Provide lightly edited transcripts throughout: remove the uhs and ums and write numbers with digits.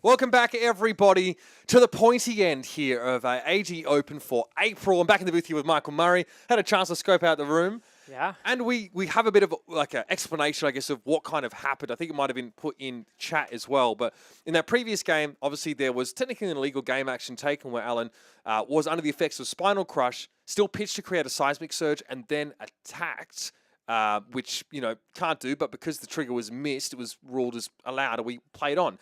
Welcome back, everybody, to the pointy end here of AG Open for April. I'm back in the booth here with Michael Murray. Had a chance to scope out the room. Yeah. And we have a bit of like an explanation, I guess, of what kind of happened. I think it might have been put in chat as well. But in that previous game, obviously there was technically an illegal game action taken where Alan was under the effects of spinal crush, still pitched to create a seismic surge, and then attacked, which, you know, can't do. But because the trigger was missed, it was ruled as allowed, and we played on.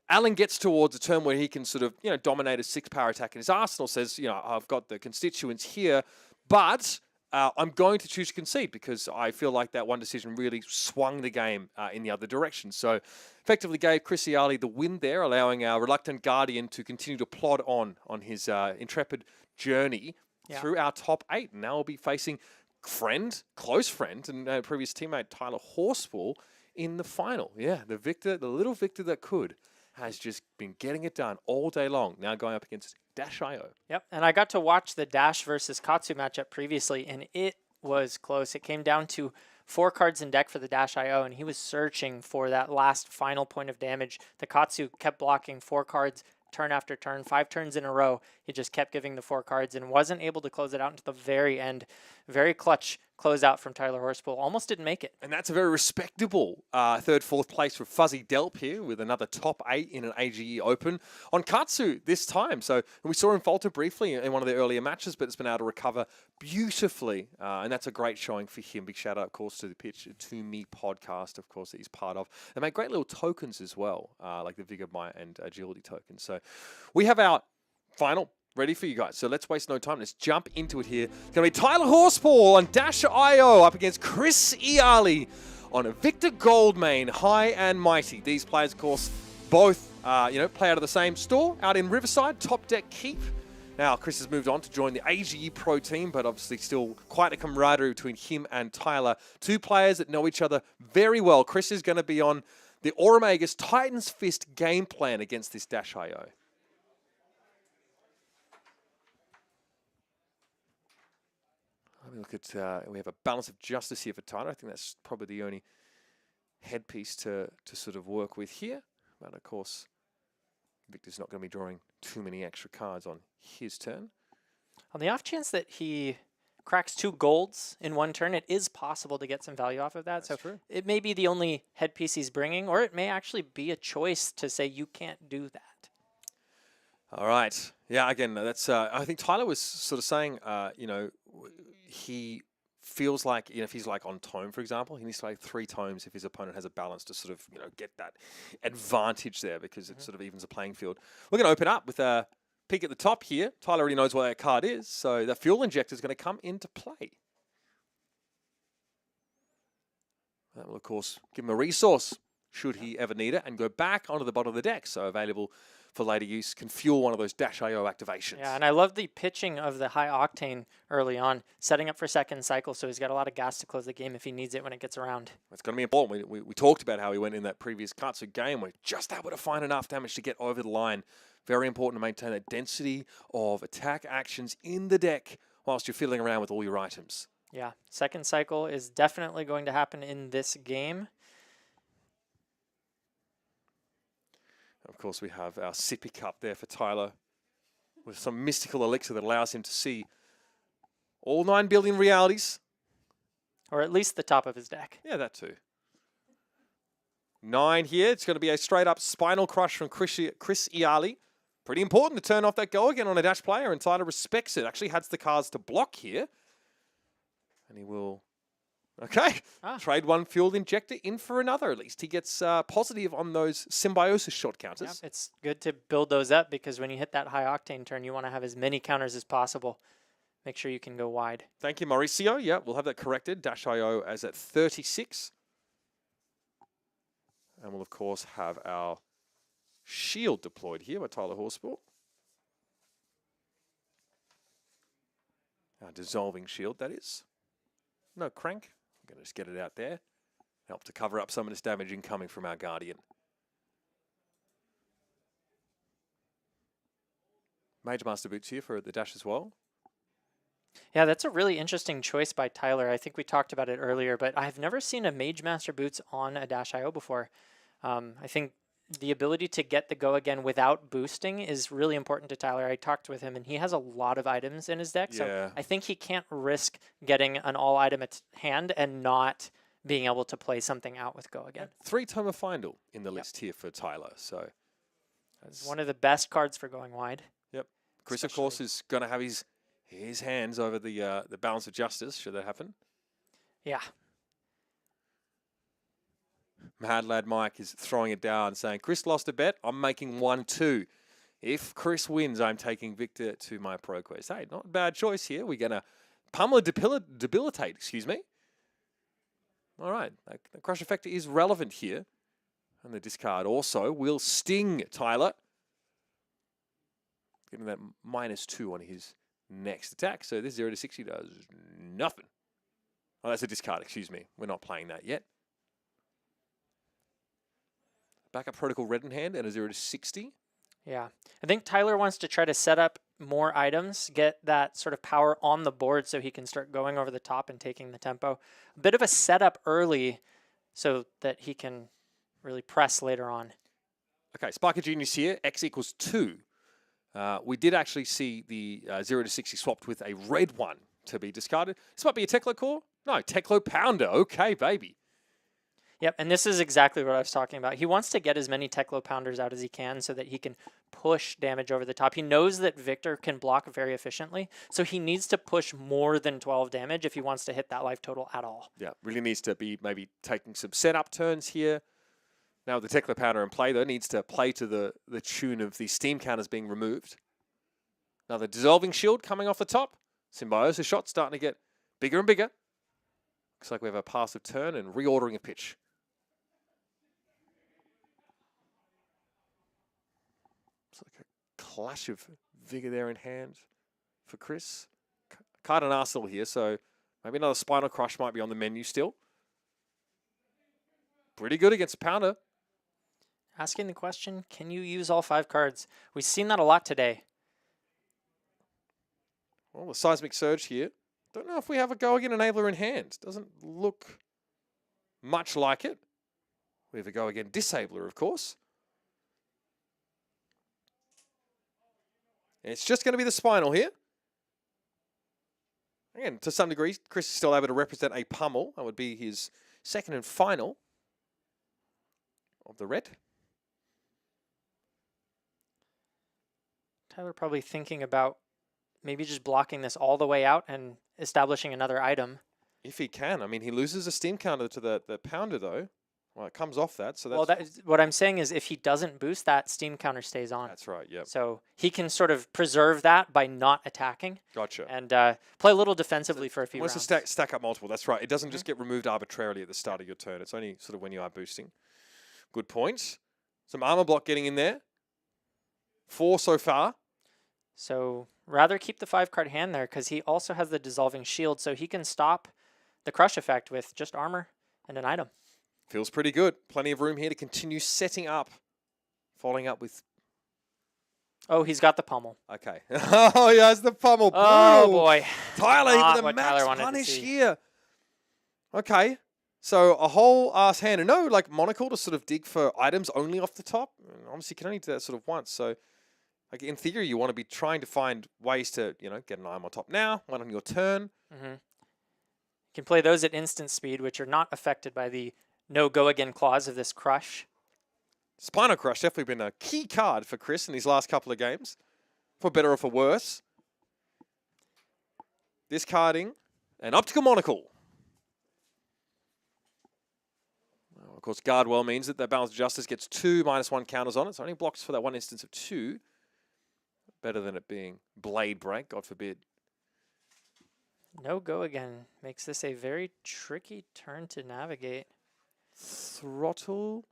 Alan gets towards a turn where he can sort of, you know, dominate a 6-power attack in his arsenal, says, you know, I've got the constituents here, but I'm going to choose to concede because I feel like that one decision really swung the game in the other direction. So effectively gave Chris Iaali the win there, allowing our reluctant Guardian to continue to plod on his intrepid journey through our top 8. And now we'll be facing close friend, and previous teammate Tyler Horspool in the final. Yeah, the little victor that could, has just been getting it done all day long. Now going up against Dash.io. Yep, and I got to watch the Dash versus Katsu matchup previously, and it was close. It came down to 4 cards in deck for the Dash.io, and he was searching for that last final point of damage. The Katsu kept blocking 4 cards turn after turn, 5 turns in a row. He just kept giving the 4 cards and wasn't able to close it out until the very end. Very clutch closeout from Tyler Horspool. Almost didn't make it. And that's a very respectable third, fourth place for Fuzzy Delp here with another top 8 in an AGE Open on Katsu this time. So we saw him falter briefly in one of the earlier matches, but it's been able to recover beautifully. And that's a great showing for him. Big shout out, of course, to the Pitch to Me podcast, of course, that he's part of. They make great little tokens as well, like the Vigor Might and Agility tokens. So we have our final ready for you guys. So let's waste no time. Let's jump into it here. It's going to be Tyler Horspool on Dash.io up against Chris Iaali on a Victor Goldmane, High and Mighty. These players, of course, both play out of the same store out in Riverside, Top Deck Keep. Now, Chris has moved on to join the AGE Pro team, but obviously still quite a camaraderie between him and Tyler. 2 players that know each other very well. Chris is going to be on the Auromagus Titan's Fist game plan against this Dash.io. Look at, we have a balance of justice here for Tyler. I think that's probably the only headpiece to sort of work with here. But of course, Victor's not going to be drawing too many extra cards on his turn. On the off chance that he cracks 2 golds in one turn, it is possible to get some value off of that. That's true. It may be the only headpiece he's bringing, or it may actually be a choice to say you can't do that. All right. Yeah, again, that's, I think Tyler was sort of saying, he feels like, if he's like on tome, for example, he needs to play 3 tomes if his opponent has a balance to sort of, get that advantage there because it sort of evens the playing field. We're going to open up with a peek at the top here. Tyler already knows what that card is, so the fuel injector is going to come into play. That will, of course, give him a resource should he ever need it and go back onto the bottom of the deck, so available for later use, can fuel one of those Dash.io activations. Yeah, and I love the pitching of the high octane early on, setting up for second cycle, so he's got a lot of gas to close the game if he needs it when it gets around. It's going to be important. We talked about how he went in that previous Katsu game where just able to find enough damage to get over the line. Very important to maintain that density of attack actions in the deck whilst you're fiddling around with all your items. Yeah, second cycle is definitely going to happen in this game. Of course, we have our sippy cup there for Tyler with some mystical elixir that allows him to see all 9 billion realities. Or at least the top of his deck. Yeah, that too. 9 here. It's going to be a straight-up spinal crush from Chris Iaali. Pretty important to turn off that go again on a Dash player, and Tyler respects it. Actually has the cards to block here. And he will... Okay, trade 1 fueled injector in for another. At least he gets positive on those symbiosis shot counters. Yep, it's good to build those up because when you hit that high octane turn, you want to have as many counters as possible. Make sure you can go wide. Thank you, Mauricio. Yeah, we'll have that corrected. Dash.io as at 36. And we'll, of course, have our shield deployed here by Tyler Horspool. Our dissolving shield, that is. No crank. I'm going to just get it out there. Help to cover up some of this damage incoming from our Guardian. Mage Master Boots here for the Dash as well. Yeah, that's a really interesting choice by Tyler. I think we talked about it earlier, but I've never seen a Mage Master Boots on a Dash.io before. I think the ability to get the go again without boosting is really important to Tyler. I talked with him, and he has a lot of items in his deck, so I think he can't risk getting an all item at hand and not being able to play something out with go again. 3-timer Final in the list here for Tyler. So it's one of the best cards for going wide. Yep. Chris, of course, is going to have his hands over the balance of justice, should that happen. Yeah. Mad Lad Mike is throwing it down, saying, Chris lost a bet. I'm making 1-2. If Chris wins, I'm taking Victor to my Pro Quest. Hey, not a bad choice here. We're going to pummel debilitate, excuse me. All right. The crush effect is relevant here. And the discard also will sting Tyler. Getting that -2 on his next attack. So this 0 to 60 does nothing. Oh, that's a discard, excuse me. We're not playing that yet. Backup Protocol Red in hand and a 0 to 60. Yeah. I think Tyler wants to try to set up more items, get that sort of power on the board so he can start going over the top and taking the tempo. A bit of a setup early so that he can really press later on. Okay, Spiker Genius here, X equals 2. We did actually see the 0 to 60 swapped with a red one to be discarded. This might be a Teklo core? No, Teklo Pounder. Okay, baby. Yep, and this is exactly what I was talking about. He wants to get as many Teklo Pounders out as he can so that he can push damage over the top. He knows that Victor can block very efficiently, so he needs to push more than 12 damage if he wants to hit that life total at all. Yeah, really needs to be maybe taking some setup turns here. Now with the Teklo Pounder in play, though, needs to play to the tune of the steam counters being removed. Now the Dissolving Shield coming off the top. Symbiosis shot starting to get bigger and bigger. Looks like we have a passive turn and reordering a pitch. It's like a clash of vigor there in hand for Chris. Card and Arsenal here, so maybe another Spinal Crush might be on the menu still. Pretty good against a Pounder. Asking the question, can you use all 5 cards? We've seen that a lot today. Well, the Seismic Surge here. Don't know if we have a Go Again Enabler in hand. Doesn't look much like it. We have a Go Again Disabler, of course. And it's just going to be the Spinal here. Again, to some degree, Chris is still able to represent a pummel. That would be his second and final of the red. Tyler probably thinking about maybe just blocking this all the way out and establishing another item. If he can. I mean, he loses a steam counter to the Pounder, though. Well, it comes off that, so that's... Well, what I'm saying is if he doesn't boost, that steam counter stays on. That's right, yep. So he can sort of preserve that by not attacking. Gotcha. And play a little defensively for a few rounds. Wants to stack up multiple, that's right. It doesn't just get removed arbitrarily at the start of your turn. It's only sort of when you are boosting. Good point. Some armor block getting in there. 4 so far. So rather keep the 5-card hand there because he also has the Dissolving Shield, so he can stop the crush effect with just armor and an item. Feels pretty good. Plenty of room here to continue setting up. Following up with... Oh, he's got the pummel. Okay. Oh, yeah, it's the pummel. Oh, boy. Tyler with a max punish here. Okay. So a whole ass hand. And no, like, Monocle to sort of dig for items only off the top. And obviously, you can only do that sort of once. So, like, in theory, you want to be trying to find ways to, you know, get an item on top now, one on your turn. You can play those at instant speed, which are not affected by the no go again clause of this crush. Spinal Crush definitely been a key card for Chris in these last couple of games, for better or for worse. Discarding an Optical Monocle. Well, of course, Guardwell means that the Balance of Justice gets 2 -1 counters on it, so only blocks for that one instance of 2. Better than it being Blade Break, God forbid. No go again makes this a very tricky turn to navigate. Throttle,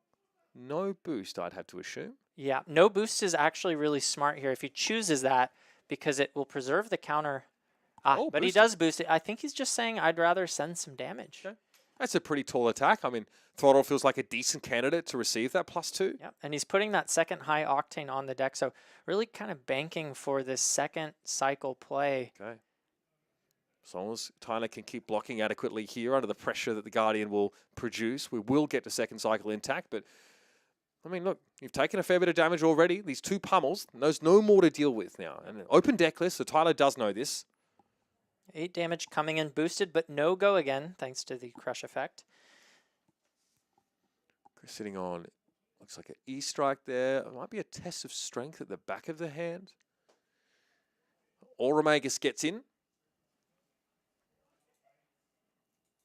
no boost, I'd have to assume. Yeah, no boost is actually really smart here if he chooses that because it will preserve the counter. But boosted. he does boost it. I think he's just saying I'd rather send some damage. Okay. That's a pretty tall attack. I mean, Throttle feels like a decent candidate to receive that +2. Yeah, and he's putting that second high octane on the deck, so really kind of banking for this second cycle play. Okay. As long as Tyler can keep blocking adequately here under the pressure that the Guardian will produce, we will get to second cycle intact, but I mean, look, you've taken a fair bit of damage already. These 2 pummels, there's no more to deal with now. And an open deck list, so Tyler does know this. 8 damage coming in boosted, but no go again, thanks to the crush effect. Chris sitting on, looks like an E-strike there. It might be a test of strength at the back of the hand. Automagus gets in.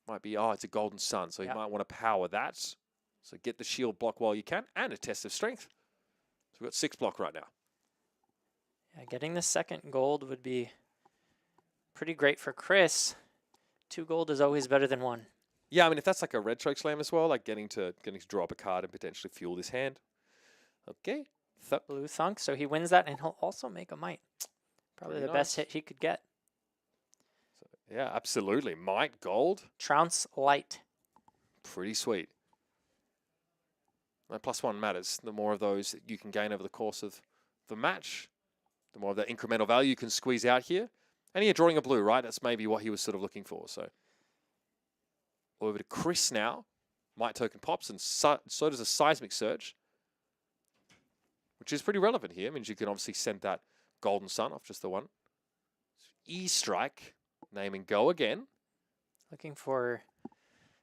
Might be, oh, it's a Golden Sun, so you might want to power that. So get the shield block while you can, and a test of strength. So we've got 6 block right now. Yeah, getting the second gold would be pretty great for Chris. 2 gold is always better than 1. Yeah, I mean, if that's like a red choke slam as well, like getting to draw up a card and potentially fuel this hand. Okay. Blue thunk, so he wins that, and he'll also make a might. Probably Pretty the best hit he could get. So, yeah, absolutely. Might, gold. Trounce light. Pretty sweet. That +1 matters. The more of those that you can gain over the course of the match, the more of that incremental value you can squeeze out here. And you're drawing a blue, right? That's maybe what he was sort of looking for. So over to Chris now. Might token pops, and so does a seismic surge, which is pretty relevant here. It means you can obviously send that Golden Sun off just the one. E-strike, name and go again. Looking for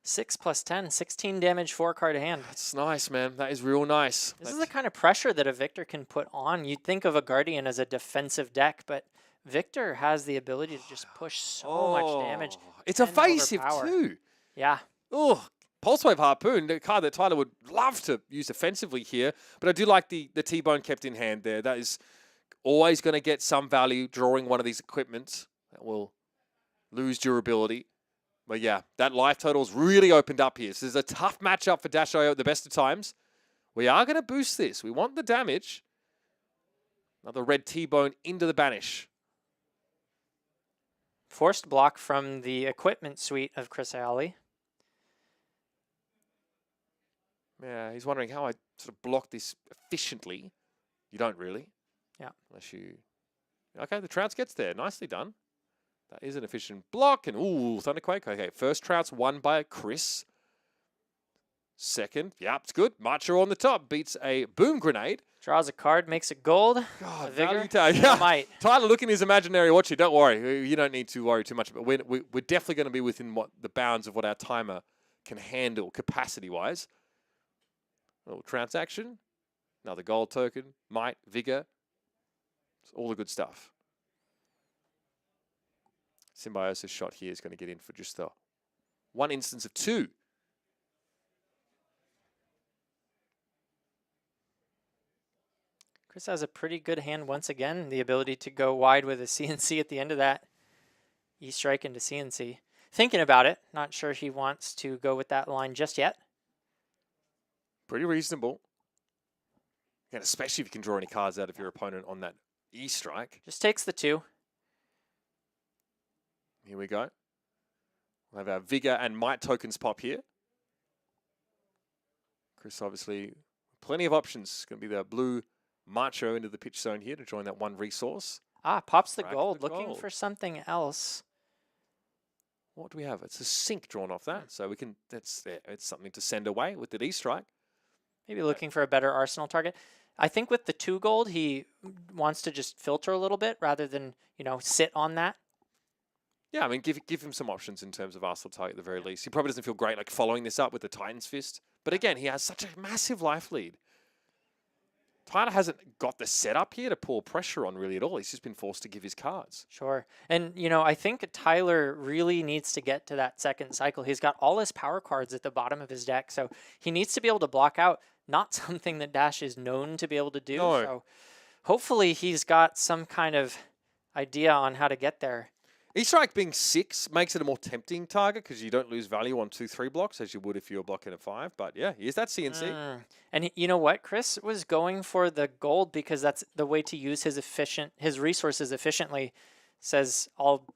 6 + 10, 16 damage, 4-card hand. That's nice, man. That is real nice. This is the kind of pressure that a Victor can put on. You'd think of a Guardian as a defensive deck, but Victor has the ability to just push so much damage. It's evasive too. Yeah. Oh, Pulse Wave Harpoon, the card that Tyler would love to use offensively here. But I do like the T-Bone kept in hand there. That is always going to get some value drawing one of these equipments that will lose durability. But yeah, that life total's really opened up here. So this is a tough matchup for Dash.io at the best of times. We are going to boost this. We want the damage. Another red T-Bone into the banish. Forced block from the equipment suite of Chris Iaali. Yeah, he's wondering how I sort of block this efficiently. You don't really. Yeah. Unless you... Okay, the Trounce gets there. Nicely done. That is an efficient block. And, ooh, Thunderquake. Okay, first Trounce won by Chris. Second, yeah, it's good. Macho on the top beats a Boom Grenade. Draws a card, makes it gold. God, Vigor, yeah. might. Tyler, look in his imaginary watch here. Don't worry. You don't need to worry too much. But we're definitely going to be within the bounds of what our timer can handle capacity-wise. A little transaction. Another gold token. Might, Vigor. It's all the good stuff. Symbiosis shot here is going to get in for just the one instance of 2. Chris has a pretty good hand once again. The ability to go wide with a CNC at the end of that. E-strike into CNC. Thinking about it. Not sure he wants to go with that line just yet. Pretty reasonable. And especially if you can draw any cards out of your opponent on that E-strike. Just takes the 2. Here we go. We'll have our Vigor and Might tokens pop here. Chris, obviously, plenty of options. It's going to be the blue Macho into the pitch zone here to join that one resource. Ah, pops the Crack gold. the Looking gold. for something else. What do we have? It's a sink drawn off that. So we can, it's something to send away with the E-strike. Maybe looking for a better arsenal target. I think with the 2 gold, he wants to just filter a little bit rather than, sit on that. Yeah, I mean, give him some options in terms of arsenal target at the very least. He probably doesn't feel great like following this up with the Titan's Fist. But again, he has such a massive life lead. Tyler hasn't got the setup here to pour pressure on really at all. He's just been forced to give his cards. Sure. And, I think Tyler really needs to get to that second cycle. He's got all his power cards at the bottom of his deck, so he needs to be able to block out, not something that Dash is known to be able to do. No. So hopefully he's got some kind of idea on how to get there. E-strike being 6 makes it a more tempting target because you don't lose value on 2-3 blocks as you would if you were blocking a 5. But yeah, here's that CNC. And you know what? Chris was going for the gold because that's the way to use his resources efficiently. Says,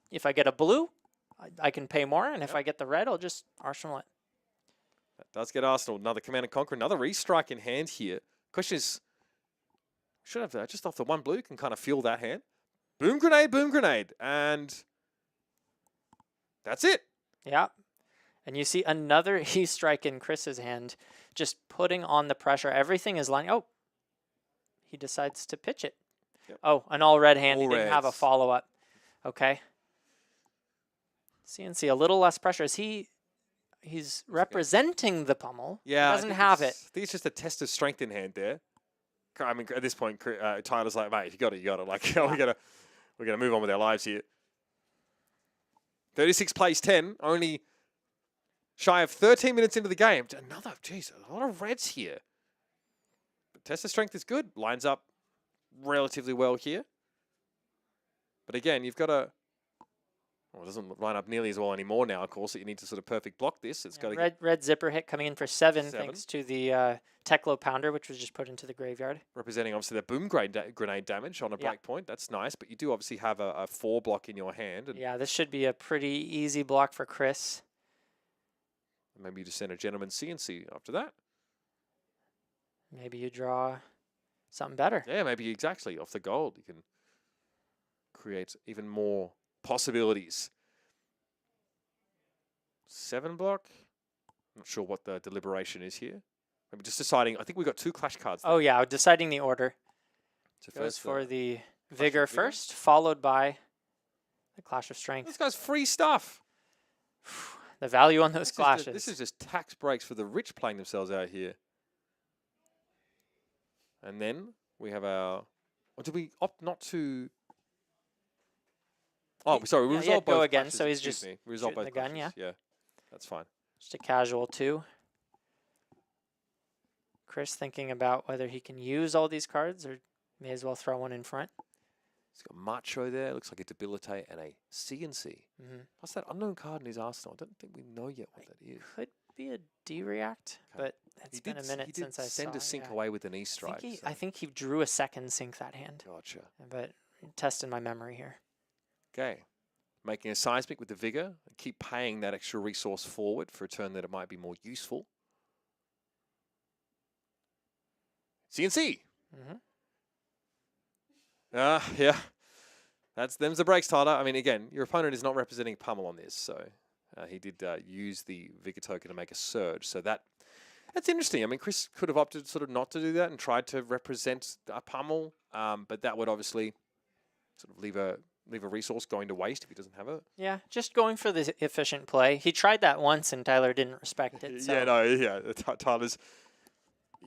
if I get a blue, I can pay more, and if I get the red, I'll just arsenal it. That does get Arsenal. Another Command and Conquer, another E-strike in hand here. Question is, should have just off the 1 blue can kind of fuel that hand. Boom Grenade, and that's it. Yeah. And you see another E-strike in Chris's hand. just putting on the pressure. Everything is lining. Oh, he decides to pitch it. Yep. Oh, an all red hand. All He didn't have a reds. follow-up. Okay. CNC, a little less pressure. He's representing the pummel. Yeah, He doesn't have it. I think it's just a test of strength in hand there. I mean, at this point, Tyler's like, mate, if you got it, you got it. Like, we're gonna move on with our lives here. 36 plays 10, only shy of 13 minutes into the game. Another, geez, a lot of reds here. But test of strength is good. Lines up relatively well here. But again, you've got to. Well, it doesn't line up nearly as well anymore now, of course, that you need to sort of perfect block this. It's got to red zipper hit coming in for 7 thanks to the Teklo Pounder, which was just put into the graveyard. representing, obviously, the boom grenade damage on a break point. That's nice, but you do obviously have a 4 block in your hand. And yeah, this should be a pretty easy block for Chris. maybe you just send a gentleman's CNC after that. Maybe you draw something better. Yeah, maybe exactly. Off the gold, you can create even more possibilities. 7 block. Not sure what the deliberation is here. Maybe just deciding. I think we've got 2 clash cards there. Oh, yeah, deciding the order. So Goes first, for the Clash of Vigor Vigor. first, followed by the Clash of Strength. this guy's free stuff. The value on those This clashes. this is just tax breaks for the rich playing themselves out here. And then we have our. Or did we opt not to? Oh, sorry. We Yeah, resolved go both again, clashes, so he's excuse just me. We resolved shooting both the gun, clashes. Yeah, that's fine. Just a casual 2. Chris thinking about whether he can use all these cards or may as well throw one in front. He's got Macho there. Looks like a Debilitate and a CNC. What's that unknown card in his arsenal? I don't think we know yet what that is. Could be a D-React, but it's been a minute since I saw send a sink it. away with an E-Strike. I think he drew a second sink that hand, Gotcha. but testing my memory here. Okay. Making a seismic with the Vigor. And keep paying that extra resource forward for a turn that it might be more useful. CNC. Yeah. Them's the breaks, Tyler. I mean, again, your opponent is not representing pummel on this, so he did use the Vigor token to make a surge. So that's interesting. I mean, Chris could have opted sort of not to do that and tried to represent a pummel, but that would obviously sort of leave a resource going to waste if he doesn't have it. Yeah, just going for the efficient play. He tried that once and Tyler didn't respect it. So. Tyler's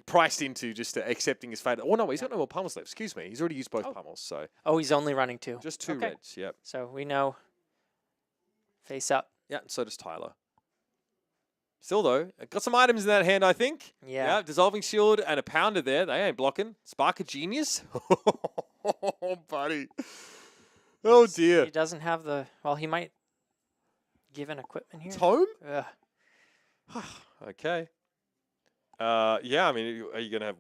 priced into just accepting his fate. Oh, no, he's got no more pummels left. Excuse me. He's already used both pummels, so. Oh, he's only running 2. Just 2 reds, yep. So we know face up. Yeah, and so does Tyler. Still, though, got some items in that hand, I think. Yeah. Dissolving Shield and a Pounder there. They ain't blocking. Spark of Genius. Oh, buddy. Oh, dear. He doesn't have the... Well, he might give an equipment here. Tome? Ugh. Okay. Yeah, I mean, are you going to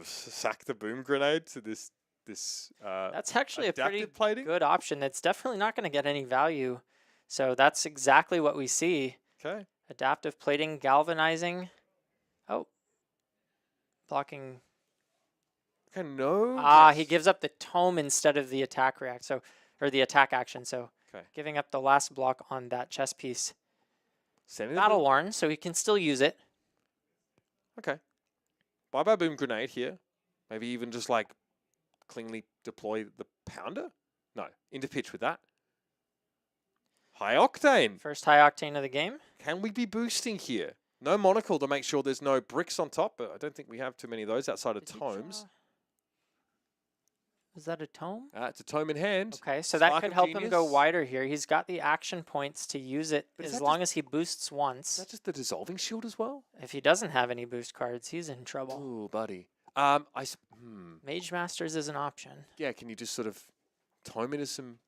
sack the boom grenade to this That's actually a pretty adaptive plating? good option. That's definitely not going to get any value. So that's exactly what we see. Okay. Adaptive plating, galvanizing. Oh. Blocking. Okay, no. He gives up the tome instead of the attack react. So, or the attack action. So giving up the last block on that chess piece. Battle worn, so he can still use it. Okay. Bye-bye boom grenade here. Maybe even just like cleanly deploy the Pounder? No. Into pitch with that. High Octane. First high octane of the game. Can we be boosting here? No monocle to make sure there's no bricks on top, but I don't think we have too many of those outside of tomes. Was that a tome? It's a tome in hand. Okay, so that could help him go wider here. He's got the action points to use it as long as he boosts once. Is that just the Dissolving Shield as well? If he doesn't have any boost cards, he's in trouble. Ooh, buddy. Mage Masters is an option. Yeah, can you just sort of tome into some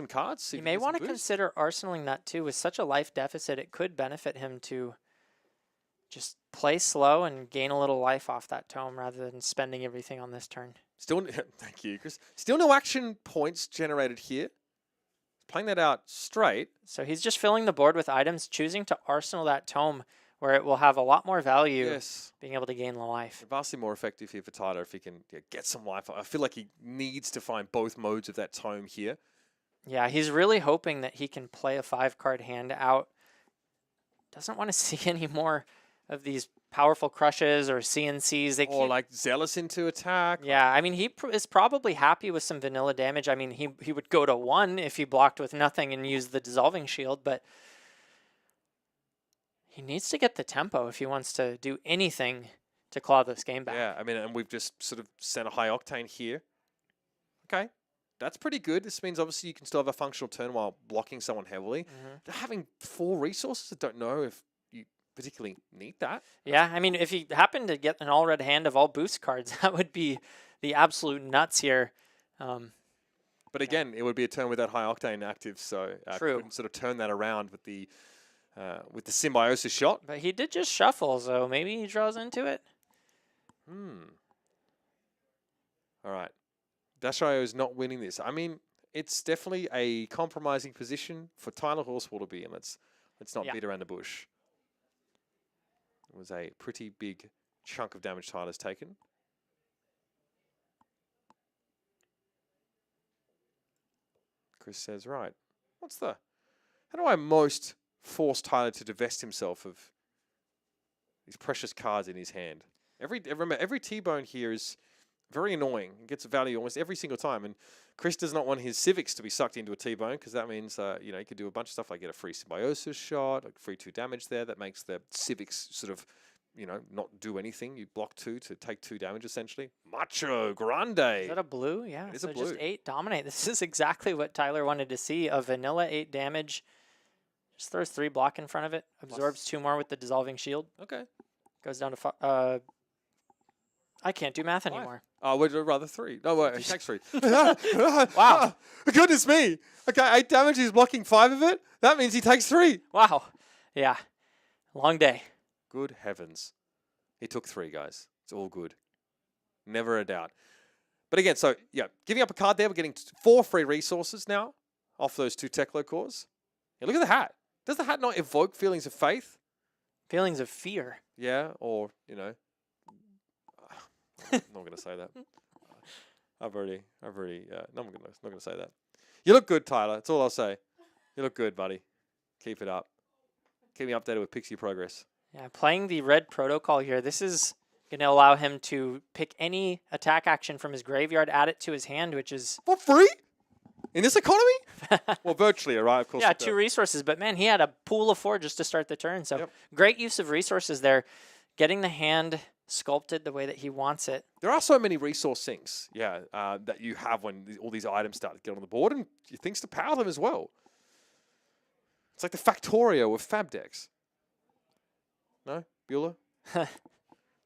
cards? You may want to consider arsenaling that too. With such a life deficit, it could benefit him to just play slow and gain a little life off that tome rather than spending everything on this turn. Still, thank you, Chris. Still no action points generated here. Playing that out straight. So he's just filling the board with items, choosing to arsenal that tome where it will have a lot more value. Yes. Being able to gain the life. Vastly more effective here for Tyler if he can get some life. I feel like he needs to find both modes of that tome here. Yeah, he's really hoping that he can play a 5-card hand out. Doesn't want to see any more of these powerful crushes or CNCs. They Or keep, like Zealous into attack. yeah, I mean, he is probably happy with some vanilla damage. I mean, he would go to 1 if he blocked with nothing and used the Dissolving Shield, but he needs to get the tempo if he wants to do anything to claw this game back. Yeah, I mean, and we've just sort of sent a high octane here. Okay, that's pretty good. This means obviously you can still have a functional turn while blocking someone heavily. Having 4 resources, I don't know if you particularly need that. Yeah, I mean, if he happened to get an all-red hand of all boost cards, that would be the absolute nuts here. But again, it would be a turn with that high octane active, so True. couldn't sort of turn that around with the symbiosis shot. But he did just shuffle, so maybe he draws into it. All right. Dash.io is not winning this. I mean, it's definitely a compromising position for Tyler Horspool to be in. Let's not beat around the bush. It was a pretty big chunk of damage Tyler's taken. Chris says, right, how do I most force Tyler to divest himself of these precious cards in his hand? Remember, every T-bone here is very annoying. It gets value almost every single time. And Chris does not want his civics to be sucked into a T-bone because that means, you know, he could do a bunch of stuff like get a free symbiosis shot, a free 2 damage there. That makes the civics sort of, you know, not do anything. You block 2 to take 2 damage essentially. Macho Grande. Is that a blue? Yeah. It is so a blue. just 8 dominate. This is exactly what Tyler wanted to see. A vanilla 8 damage. Just throws 3 block in front of it. Absorbs 2 more with the Dissolving Shield. Okay. Goes down to I can't do math 5. anymore. Oh, would you rather 3? No, wait, he takes 3. Wow. Goodness me. Okay, 8 damage, he's blocking 5 of it. That means he takes 3. Wow. Yeah. Long day. Good heavens. He took 3, guys. It's all good. Never a doubt. But again, so, yeah, giving up a card there. We're getting 4 free resources now off those 2 Teklo cores. Yeah, look at the hat. Does the hat not evoke feelings of faith? Feelings of fear. Yeah, or, you know. I'm not going to say that. I've already, no, I'm not going to say that. You look good, Tyler. That's all I'll say. You look good, buddy. Keep it up. Keep me updated with Pixie progress. Yeah, playing the red protocol here, this is going to allow him to pick any attack action from his graveyard, add it to his hand, which is... For free? In this economy? Well, virtually, right? Of course. Yeah, 2 resources. But, man, he had a pool of 4 just to start the turn. So, great use of resources there. Getting the hand sculpted the way that he wants it. There are so many resource sinks, that you have when all these items start to get on the board, and things to power them as well. It's like the Factorio of Fab decks. No? Bueller?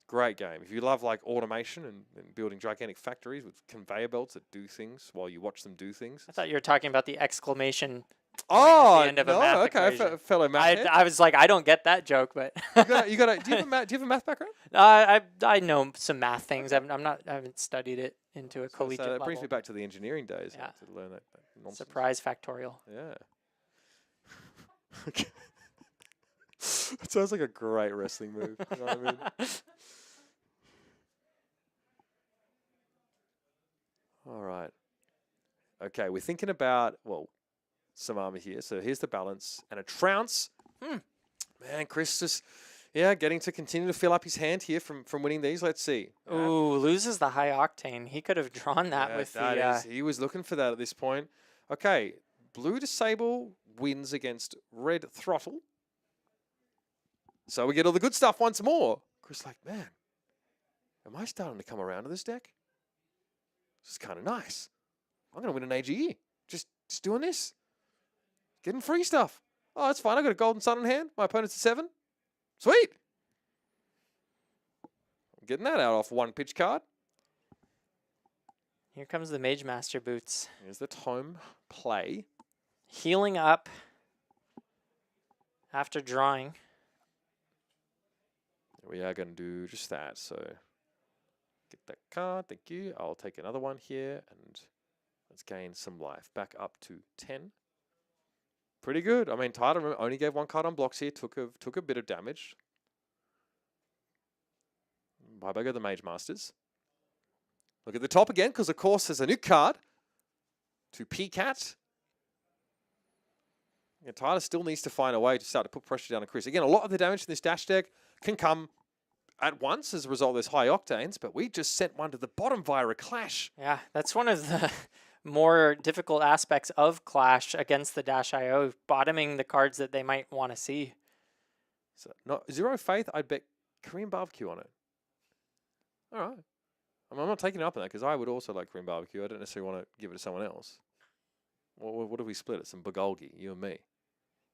Great game. If you love like automation and building gigantic factories with conveyor belts that do things while you watch them do things. I thought you were talking about the exclamation Oh, at the end of a math equation. Fellow math head. I was like, I don't get that joke, but you got. Do you have a math background? I know some math things. I haven't studied it into a collegiate So that level. brings me back to the engineering days. Yeah. To learn that nonsense. Surprise factorial. Yeah. Okay. It sounds like a great wrestling move. You know what I mean? All right. Okay, we're thinking about, well, some armor here. So here's the balance. And a trounce. Man, Chris just, getting to continue to fill up his hand here from winning these. Let's see. Ooh, loses the high octane. He could have drawn that with the... He was looking for that at this point. Okay, blue disable wins against red throttle. So we get all the good stuff once more. Chris like, man, am I starting to come around to this deck? This is kind of nice. I'm going to win an AGE. Just doing this. Getting free stuff. Oh, that's fine. I got a Golden Sun in hand. My opponent's at 7. Sweet. I'm getting that out off 1 pitch card. Here comes the Mage Master boots. Here's the Tome play. Healing up after drawing. We are going to do just that. So get that card. Thank you. I'll take another one here and let's gain some life. Back up to 10. Pretty good. I mean, Tyler only gave 1 card on blocks here. Took a bit of damage. Bye-bye go the Mage Masters. Look at the top again, because of course there's a new card to PCAT. Yeah, Tyler still needs to find a way to start to put pressure down on Chris. Again, a lot of the damage in this dash deck can come at once as a result of those high octanes, but we just sent one to the bottom via a clash. Yeah, that's one of the more difficult aspects of Clash against the Dash IO, bottoming the cards that they might want to see. So not Zero Faith, I'd bet Korean barbecue on it. All right. I'm not taking it up on that because I would also like Korean barbecue. I don't necessarily want to give it to someone else. What do we split it? Some bulgogi, you and me.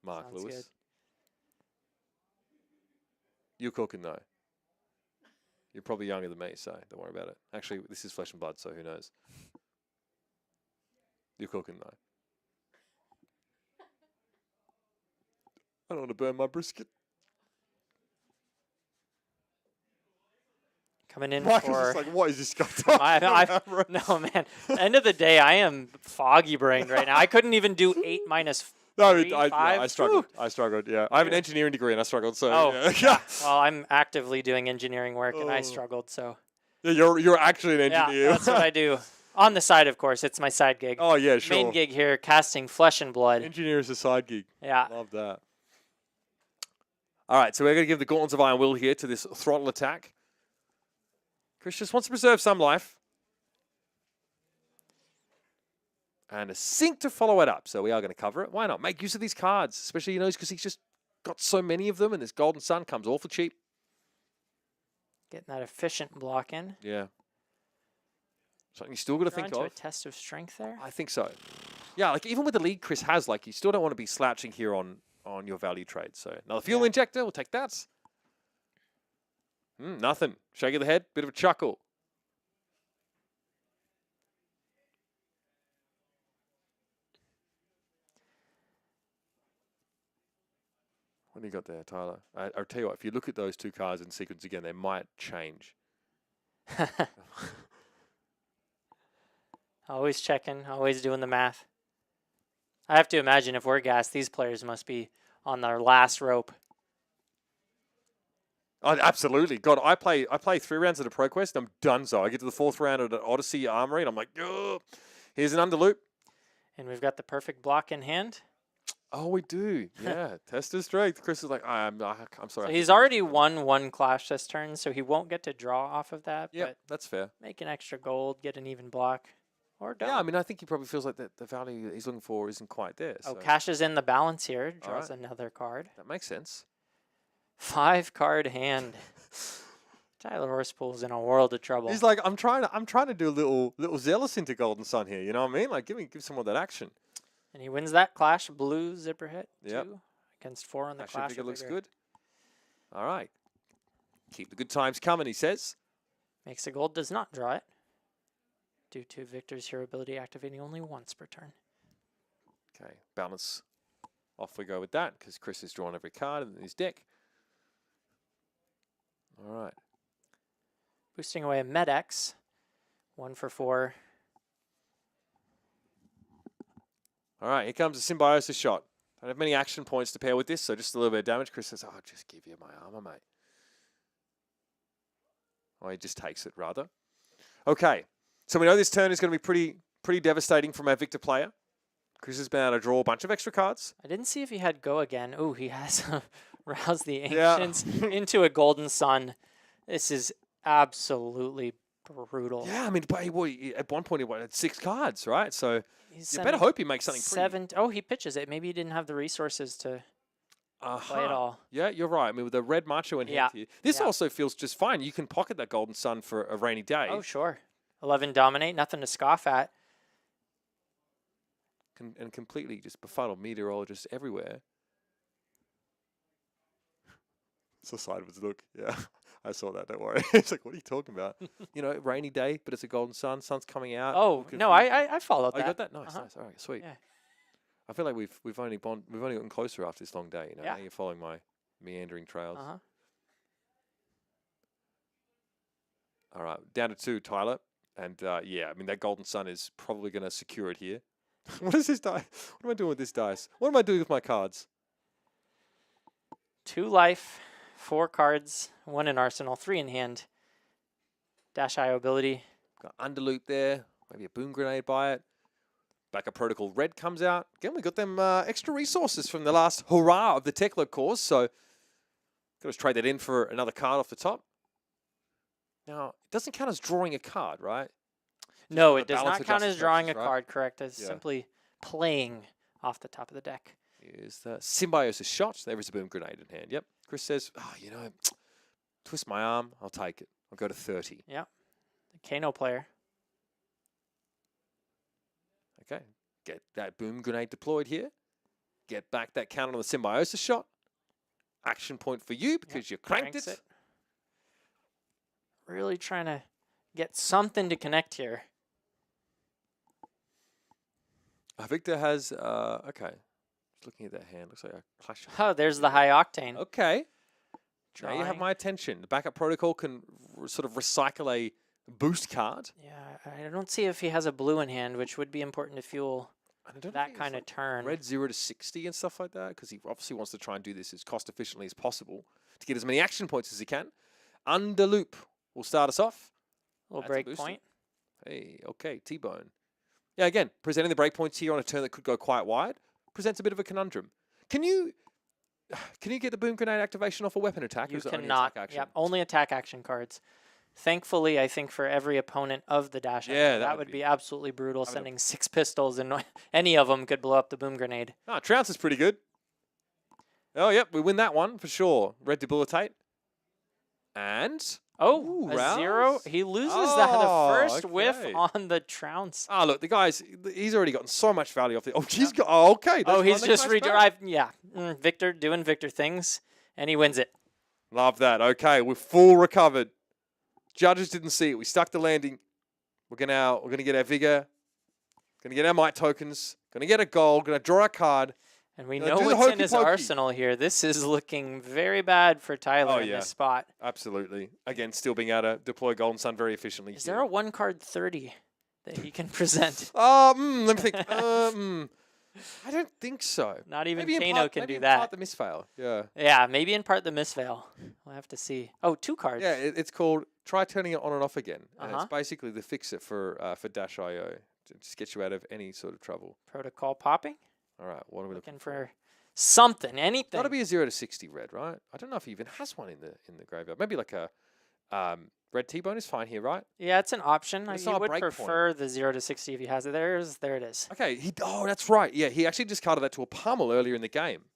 Mark Sounds Lewis. good. You're cooking though. You're probably younger than me, so don't worry about it. Actually, this is flesh and blood, so who knows? You're cooking though. I don't want to burn my brisket. Coming in Mike is for... just like, what is this guy talking about? No, man. End of the day, I am foggy brained right now. I couldn't even do 8 minus No, 3, 5. I struggled. Whew. I struggled, yeah. I have an engineering degree and I struggled, so Oh, yeah. yeah. Well, I'm actively doing engineering work, and I struggled, so... Yeah, you're actually an engineer. Yeah, that's what I do. On the side, of course. It's my side gig. Oh, yeah, sure. Main gig here, casting Flesh and Blood. Engineer is a side gig. Yeah. Love that. All right, so we're going to give the Gauntlets of Iron Will here to this throttle attack. Chris just wants to preserve some life. And a sink to follow it up. So we are going to cover it. Why not? Make use of these cards, especially, because he's just got so many of them, and this Golden Sun comes awful cheap. Getting that efficient block in. Yeah. Something you still got to think Drawn of. to a test of strength there. I think so. Yeah, like even with the lead Chris has, like you still don't want to be slouching here on your value trade. So another fuel injector, we'll take that. Nothing. Shake of the head, bit of a chuckle. What do you got there, Tyler? I'll tell you what, if you look at those two cards in sequence again, they might change. Always checking, always doing the math. I have to imagine if we're gassed, these players must be on their last rope. Oh, absolutely. God, I play 3 rounds at a ProQuest, I'm done so. I get to the 4th round at an Odyssey Armory, and I'm like, ugh. Here's an underloop. And we've got the perfect block in hand. Oh, we do. Yeah. Test his strength. Chris is like, I'm sorry. So he's already won 1 clash this turn, so he won't get to draw off of that. Yeah, but that's fair. make an extra gold, get an even block, or don't. Yeah, I mean, I think he probably feels like the value that he's looking for isn't quite there. Oh, So cashes in the balance here, draws right. another card. that makes sense. 5-card hand. Tyler Horspool's in a world of trouble. He's like, I'm trying to do a little zealous into Golden Sun here. You know what I mean? Like, give someone that action. And he wins that clash. Blue zipper hit. Yep. 2 against 4 on the Actually, I clash. think it or looks bigger. good. All right. Keep the good times coming, he says. Makes a gold, does not draw it. Due to Victor's hero ability activating only once per turn. Okay, balance. Off we go with that, because Chris has drawn every card in his deck. All right. Boosting away a Med-X. 1 for 4. All right, here comes a Symbiosis shot. I don't have many action points to pair with this, so just a little bit of damage. Chris says, I'll just give you my armor, mate. Oh, he just takes it, rather. Okay, so we know this turn is going to be pretty devastating from our Victor player. Chris has been able to draw a bunch of extra cards. I didn't see if he had go again. Oh, he has Rouse the Yeah. Ancients into a Golden Sun. This is absolutely brutal. Yeah, I mean, but at one point he had 6 cards, right? So He's you better hope he makes something pretty. 7. Oh, he pitches it. Maybe he didn't have the resources to play it all. Yeah, you're right. I mean, with the red macho in hand here, this also feels just fine. You can pocket that Golden Sun for a rainy day. Oh, sure. 11 dominate, nothing to scoff at. And completely just befuddled meteorologists everywhere. It's a sideways look. Yeah, I saw that. Don't worry. It's like, what are you talking about? Rainy day, but it's a golden sun. Sun's coming out. Oh, no, I followed that. You got that? Nice, nice. All right, sweet. Yeah. I feel like we've only gotten closer after this long day. Yeah. Now you're following my meandering trails. All right, down to 2, Tyler. And yeah, I mean, that golden sun is probably going to secure it here. What is this die? What am I doing with this dice? What am I doing with my cards? 2 life, 4 cards, 1 in arsenal, 3 in hand. Dash IO ability. Got underloop there. Maybe a boom grenade by it. Backup protocol red comes out. Again, we got them extra resources from the last hurrah of the Tekla course. So got to trade that in for another card off the top. Now, it doesn't count as drawing a card, right? No, for it the does balance not count adjustment as drawing a purposes, right? card, correct? It's Yeah. simply playing off the top of the deck. Here's the Symbiosis shot. There is a boom grenade in hand. Yep. Chris says, twist my arm. I'll take it. I'll go to 30. Yep. The Kano player. Okay. Get that boom grenade deployed here. Get back that counter on the Symbiosis shot. Action point for you because you cranked it. Really trying to get something to connect here. Victor has, okay. Just looking at that hand. Looks like a clash. Oh, there's the high octane. Okay. Now you have Drawing. my attention. The backup protocol can sort of recycle a boost card. Yeah, I don't see if he has a blue in hand, which would be important to fuel And I don't that think it's kind of like turn. red 0 to 60 and stuff like that, because he obviously wants to try and do this as cost efficiently as possible to get as many action points as he can. Under loop will start us off. Little That's a break booster. point. Hey, okay, T-Bone. Yeah, again, presenting the break points here on a turn that could go quite wide presents a bit of a conundrum. Can you get the boom grenade activation off a weapon attack? Or You is it only cannot. attack action? Yep, only attack action cards. Thankfully, I think for every opponent of the dash, Yeah, that would be absolutely brutal. Sending 6 pistols and any of them could blow up the boom grenade. No, Trounce is pretty good. Oh, yep, we win that one for sure. Red debilitate. And Oh, ooh, a 0. rouse. He loses that the first okay. whiff on the trounce. ah, look, the guy's he's already gotten so much value off the. Oh, he's got. Oh, okay. Oh, he's that's just nice back. redrive. Yeah, Victor doing Victor things, and he wins it. Love that. Okay, we're full recovered. Judges didn't see it. We stuck the landing. We're gonna get our vigor. Gonna get our might tokens. Gonna get a goal. Gonna draw a card. And we Gonna know do the what's in hokey his pokey. arsenal here. This is looking very bad for Tyler Oh, in yeah. this spot. Absolutely. Again, still being able to deploy Golden Sun very efficiently. Is there a 1-card 30 that he can present? Let me think. I don't think so. Not even Maybe in Kano part- can maybe do in that. part the misfail. Yeah. Yeah, maybe in part the misfail. We'll have to see. Oh, 2 cards. Yeah, it's called try turning it on and off again. And Uh-huh. it's basically the fix-it for Dash.io to just get you out of any sort of trouble. Protocol popping. All right, what are we looking Looking for something, anything. Got to be a 0 to 60 red, right? I don't know if he even has one in the graveyard. Maybe like a red T-bone is fine here, right? Yeah, it's an option. It's You not a would break prefer the 0 to 60 if he has it. There it is. Okay, that's right. Yeah, he actually discarded that to a pummel earlier in the game.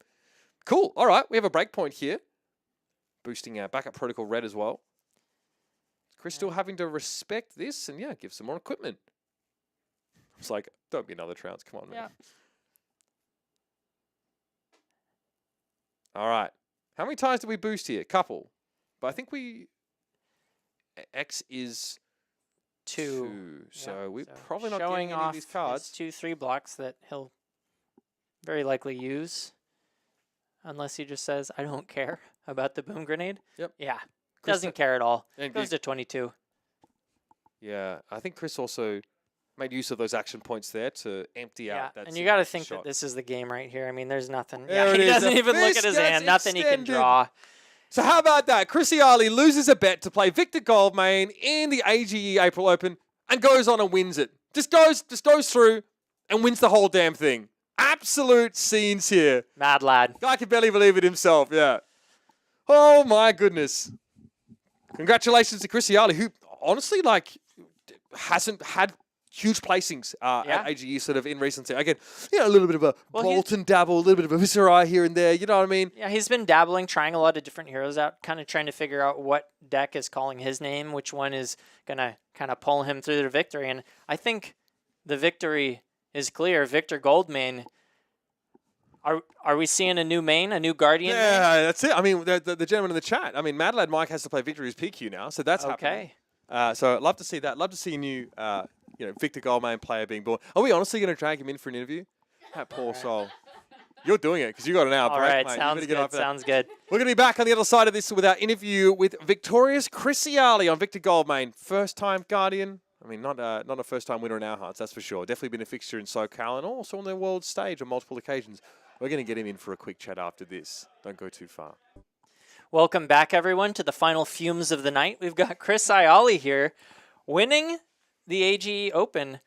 Cool. All right, we have a break point here. Boosting our backup protocol red as well. Chris still having to respect this and, yeah, give some more equipment. It's like, don't be another Trounce. Come on, man. Yeah. All right. How many times did we boost here? Couple. But I think X is 2. So we're So probably not showing getting any off of these cards. his 2-3 blocks that he'll very likely use. Unless he just says, I don't care about the boom grenade. Yep. Yeah. Chris Doesn't care at all. and Goes to 22. Yeah, I think Chris also made use of those action points there to empty Yeah, out that. and you got to think shot. that this is the game right here. I mean, there's nothing. There Yeah, it he is. doesn't The even look at fist his gets hand. Nothing he can extended. draw. So how about that? Chris Iaali loses a bet to play Victor Goldmane in the AGE April Open and goes on and wins it. Just goes through and wins the whole damn thing. Absolute scenes here. Mad lad. Guy can barely believe it himself. Yeah. Oh my goodness. Congratulations to Chris Iaali, who honestly hasn't had huge placings at AGE sort of in recent times. Again, a little bit of a Bolton dabble, a little bit of a Viserai here and there. You know what I mean? Yeah, he's been dabbling, trying a lot of different heroes out, kind of trying to figure out what deck is calling his name, which one is going to kind of pull him through the victory. And I think the victory is clear. Victor Goldmane. Are we seeing a new main, a new Guardian main? Yeah, that's it. I mean, the gentleman in the chat. I mean, Mad Lad Mike has to play Victory as PQ now, so that's happening. So I'd love to see that. Love to see a new, Victor Goldmane player being born. Are we honestly going to drag him in for an interview? That poor soul. You're doing it because you got an hour All break, right, mate. sounds good. Sounds good. We're going to be back on the other side of this with our interview with victorious Chris Iaali on Victor Goldmane. First-time Guardian. I mean, not a first-time winner in our hearts, that's for sure. Definitely been a fixture in SoCal and also on the world stage on multiple occasions. We're going to get him in for a quick chat after this. Don't go too far. Welcome back, everyone, to the final fumes of the night. We've got Chris Iaali here winning the AGE Open.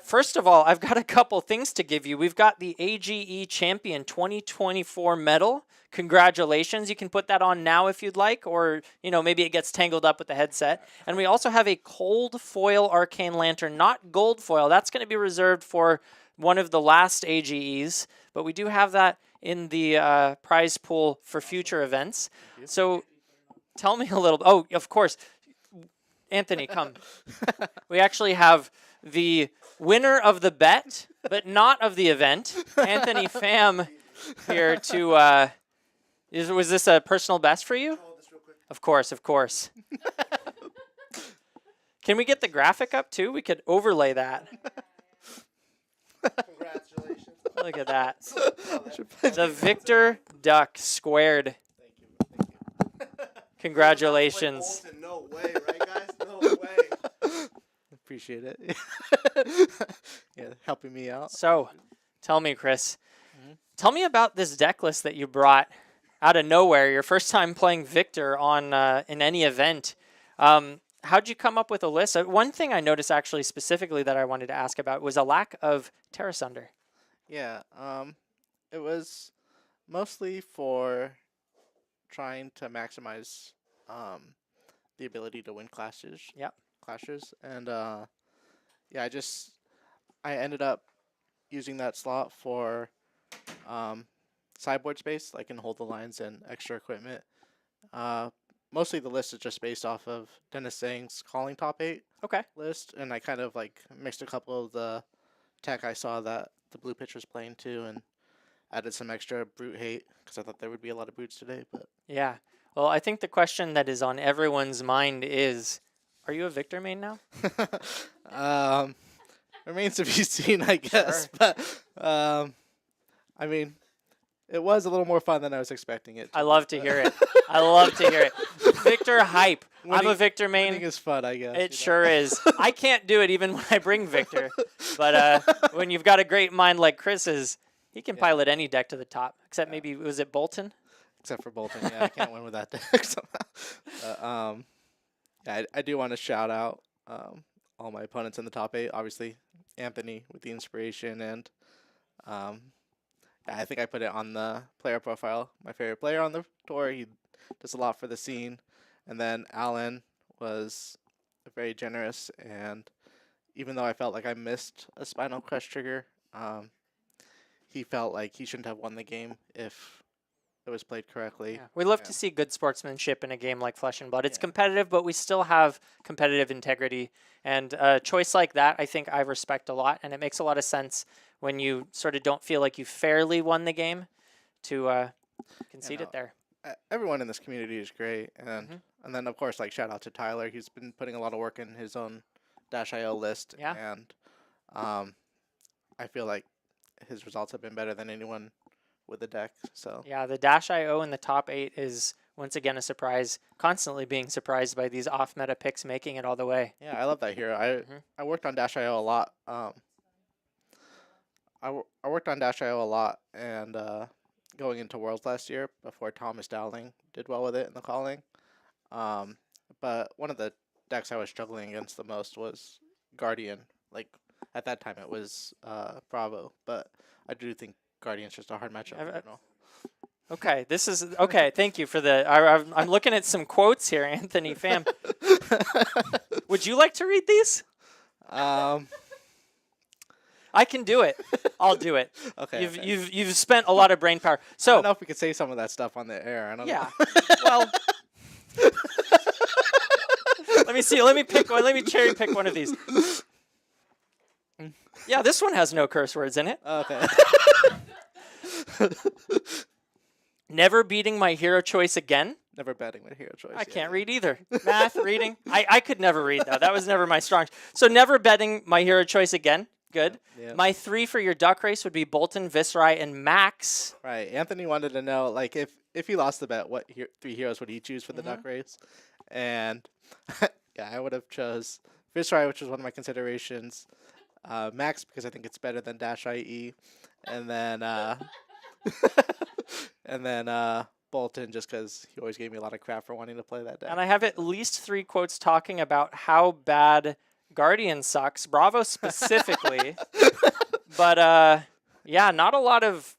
First of all, I've got a couple things to give you. We've got the AGE Champion 2024 medal. Congratulations. You can put that on now if you'd like, or, maybe it gets tangled up with the headset. And we also have a cold foil Arcane Lantern, not gold foil. That's going to be reserved for one of the last AGEs, but we do have that in the prize pool for future events. So tell me a little. Oh, of course. Anthony, come. We actually have the winner of the bet, but not of the event, Anthony Pham, here to. Was this a personal best for you? Of course, of course. Can we get the graphic up too? We could overlay that. Congratulations. Look at that. The Victor Duck squared. Thank you. Congratulations. No way, right, guys? No way. Appreciate it. Yeah, helping me out. So, tell me, Chris. Tell me about this deck list that you brought out of nowhere. Your first time playing Victor on in any event. How'd you come up with a list? One thing I noticed actually specifically that I wanted to ask about was a lack of Terra Sunder. Yeah, it was mostly for trying to maximize the ability to win clashes. Yep. Clashes, and yeah, I ended up using that slot for sideboard space. I can hold the lines and extra equipment. Mostly the list is just based off of Dennis Sang's calling top 8 list, and I kind of like mixed a couple of the tech I saw that the blue pitch was playing too, and added some extra brute hate because I thought there would be a lot of brutes today. But yeah, well, I think the question that is on everyone's mind is, are you a Victor main now? Remains to be seen, I guess. Sure. But I mean, it was a little more fun than I was expecting it. I love to hear it. I love to hear it. Victor hype. I'm a Victor main. Winning is fun, I guess. It sure is. I can't do it even when I bring Victor. But when you've got a great mind like Chris's, he can pilot any deck to the top. Except maybe, was it Bolton? Except for Bolton, yeah. I can't win with that deck somehow. Yeah, I do want to shout out all my opponents in the top 8. Obviously, Anthony with the inspiration, and I think I put it on the player profile. My favorite player on the tour. He does a lot for the scene. And then Alan was very generous, and even though I felt like I missed a Spinal Crush trigger, he felt like he shouldn't have won the game if it was played correctly. Yeah. We love to see good sportsmanship in a game like Flesh and Blood. It's competitive, but we still have competitive integrity. And a choice like that, I think I respect a lot, and it makes a lot of sense when you sort of don't feel like you fairly won the game to concede it there. Everyone in this community is great, and then of course, like, shout out to Tyler. He's been putting a lot of work in his own -IO list, and I feel like his results have been better than anyone with the deck. So yeah, the -IO in the top 8 is once again a surprise. Constantly being surprised by these off-meta picks making it all the way. Yeah, I love that hero. I worked on -IO a lot. I worked on -IO a lot, and going into Worlds last year before Thomas Dowling did well with it in the calling. But one of the decks I was struggling against the most was Guardian. Like, at that time it was Bravo, but I do think Guardian's just a hard matchup in general. Okay, this is okay. Thank you for the. I'm looking at some quotes here, Anthony Pham. Would you like to read these? I can do it. I'll do it. Okay. You've spent a lot of brain power. So I don't know if we could say some of that stuff on the air. I don't know. Well, let me see. Let me pick one. Let me cherry pick one of these. Yeah, this one has no curse words in it. Okay. Never beating my hero choice again. Never betting my hero choice. I can't read either. Math, reading. I could never read, though. That was never my strong. So never betting my hero choice again. Good. Yeah. My 3 for your duck race would be Bolton, Viserai, and Max. Right. Anthony wanted to know, like, if he lost the bet, what 3 heroes would he choose for the duck race? And yeah, I would have chose Viserai, which was one of my considerations. Max, because I think it's better than -IE, and then and then Bolton, just because he always gave me a lot of crap for wanting to play that deck. And I have at least 3 quotes talking about how bad Guardian sucks. Bravo specifically. But yeah, not a lot of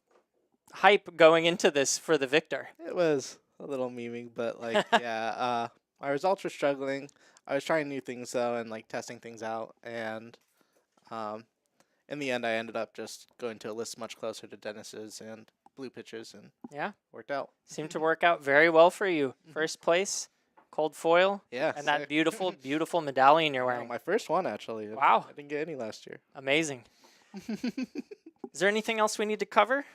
hype going into this for the victor. It was a little memeing, but like, yeah, my results were struggling. I was trying new things though, and like testing things out, and in the end, I ended up just going to a list much closer to Dennis's and blue pitches, and Yeah, worked out. seemed to work out very well for you. First place, cold foil, Yeah, and that beautiful, beautiful medallion you're wearing. my first one actually. Wow. I didn't get any last year. Amazing. Is there anything else we need to cover?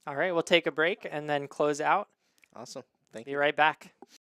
All right, we'll take a break and then close out. Awesome. Thank you. Be right back.